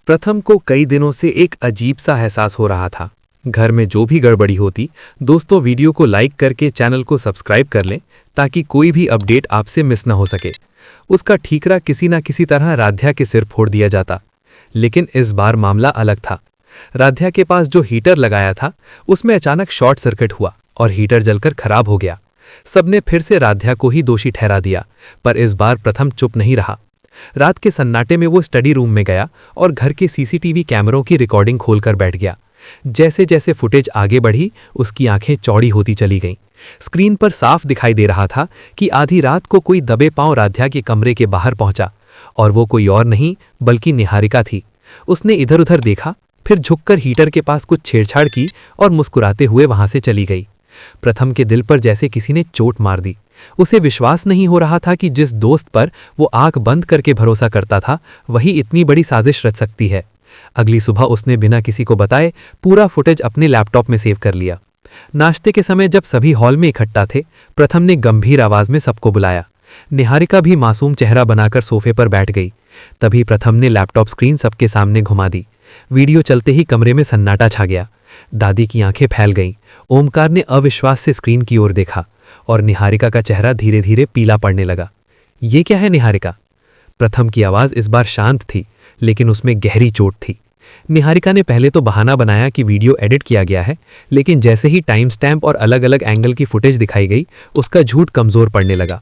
प्रथम को कई दिनों से एक अजीब सा एहसास हो रहा था। घर में जो भी गड़बड़ी होती, दोस्तों वीडियो को लाइक करके चैनल को सब्सक्राइब कर लें ताकि कोई भी अपडेट आपसे मिस न हो सके। उसका ठीकरा किसी न किसी तरह राध्या के सिर फोड़ दिया जाता। लेकिन इस बार मामला अलग था। राध्या के पास जो हीटर लगाया था उसमें अचानक शॉर्ट सर्किट हुआ और हीटर जलकर खराब हो गया। सबने फिर से राध्या को ही दोषी ठहरा दिया, पर इस बार प्रथम चुप नहीं रहा। रात के सन्नाटे में वो स्टडी रूम में गया और घर के सीसीटीवी कैमरों की रिकॉर्डिंग खोलकर बैठ गया। जैसे जैसे फुटेज आगे बढ़ी, उसकी आंखें चौड़ी होती चली गईं। स्क्रीन पर साफ दिखाई दे रहा था कि आधी रात को कोई दबे पांव राध्या के कमरे के बाहर पहुंचा, और वो कोई और नहीं बल्कि निहारिका थी। उसने इधर उधर देखा, फिर झुककर हीटर के पास कुछ छेड़छाड़ की और मुस्कुराते हुए वहां से चली गई। प्रथम के दिल पर जैसे किसी ने चोट मार दी। उसे विश्वास नहीं हो रहा था कि जिस दोस्त पर वो आंख बंद करके भरोसा करता था, वही इतनी बड़ी साजिश रच सकती है। अगली सुबह उसने बिना किसी को बताए पूरा फुटेज अपने लैपटॉप में सेव कर लिया। नाश्ते के समय जब सभी हॉल में इकट्ठा थे, प्रथम ने गंभीर आवाज में सबको बुलाया। निहारिका भी मासूम चेहरा बनाकर सोफे पर बैठ गई। तभी प्रथम ने लैपटॉप स्क्रीन सबके सामने घुमा दी। वीडियो चलते ही कमरे में सन्नाटा छा गया। दादी की आंखें फैल गईं। ओमकार ने अविश्वास से स्क्रीन की ओर देखा और निहारिका का चेहरा धीरे धीरे पीला पड़ने लगा। ये क्या है निहारिका? प्रथम की आवाज इस बार शांत थी, लेकिन उसमें गहरी चोट थी। निहारिका ने पहले तो बहाना बनाया कि वीडियो एडिट किया गया है, लेकिन जैसे ही टाइम स्टैम्प और अलग अलग एंगल की फुटेज दिखाई गई, उसका झूठ कमजोर पड़ने लगा।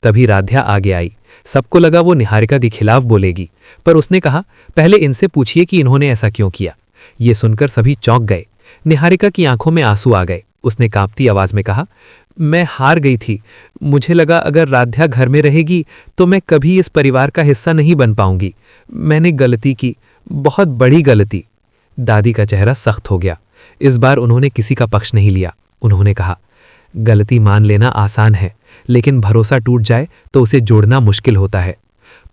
तभी राध्या आगे आई। सबको लगा वो निहारिका के खिलाफ बोलेगी, पर उसने कहा, पहले इनसे पूछिए कि इन्होंने ऐसा क्यों किया। ये सुनकर सभी चौंक गए। निहारिका की आंखों में आंसू आ गए। उसने कांपती आवाज में कहा, मैं हार गई थी। मुझे लगा अगर राध्या घर में रहेगी तो मैं कभी इस परिवार का हिस्सा नहीं बन पाऊंगी। मैंने गलती की, बहुत बड़ी गलती। दादी का चेहरा सख्त हो गया। इस बार उन्होंने किसी का पक्ष नहीं लिया। उन्होंने कहा, गलती मान लेना आसान है, लेकिन भरोसा टूट जाए तो उसे जोड़ना मुश्किल होता है।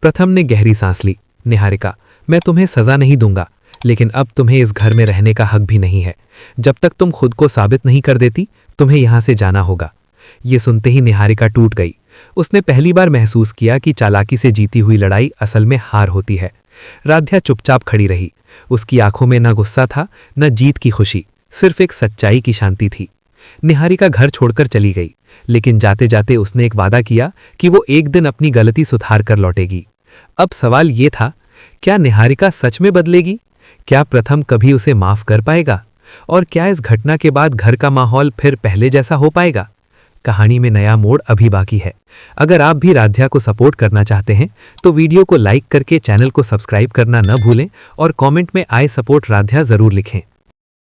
प्रथम ने गहरी सांस ली। निहारिका, मैं तुम्हें सजा नहीं दूंगा, लेकिन अब तुम्हें इस घर में रहने का हक भी नहीं है। जब तक तुम खुद को साबित नहीं कर देती, तुम्हें यहां से जाना होगा। ये सुनते ही निहारिका टूट गई। उसने पहली बार महसूस किया कि चालाकी से जीती हुई लड़ाई असल में हार होती है। राध्या चुपचाप खड़ी रही। उसकी आंखों में न गुस्सा था, न जीत की खुशी, सिर्फ एक सच्चाई की शांति थी। निहारिका घर छोड़कर चली गई, लेकिन जाते जाते उसने एक वादा किया कि वो एक दिन अपनी गलती सुधार कर लौटेगी। अब सवाल ये था, क्या निहारिका सच में बदलेगी? क्या प्रथम कभी उसे माफ कर पाएगा? और क्या इस घटना के बाद घर का माहौल फिर पहले जैसा हो पाएगा? कहानी में नया मोड़ अभी बाकी है। अगर आप भी राध्या को सपोर्ट करना चाहते हैं तो वीडियो को लाइक करके चैनल को सब्सक्राइब करना न भूलें और कमेंट में आई सपोर्ट राध्या जरूर लिखें।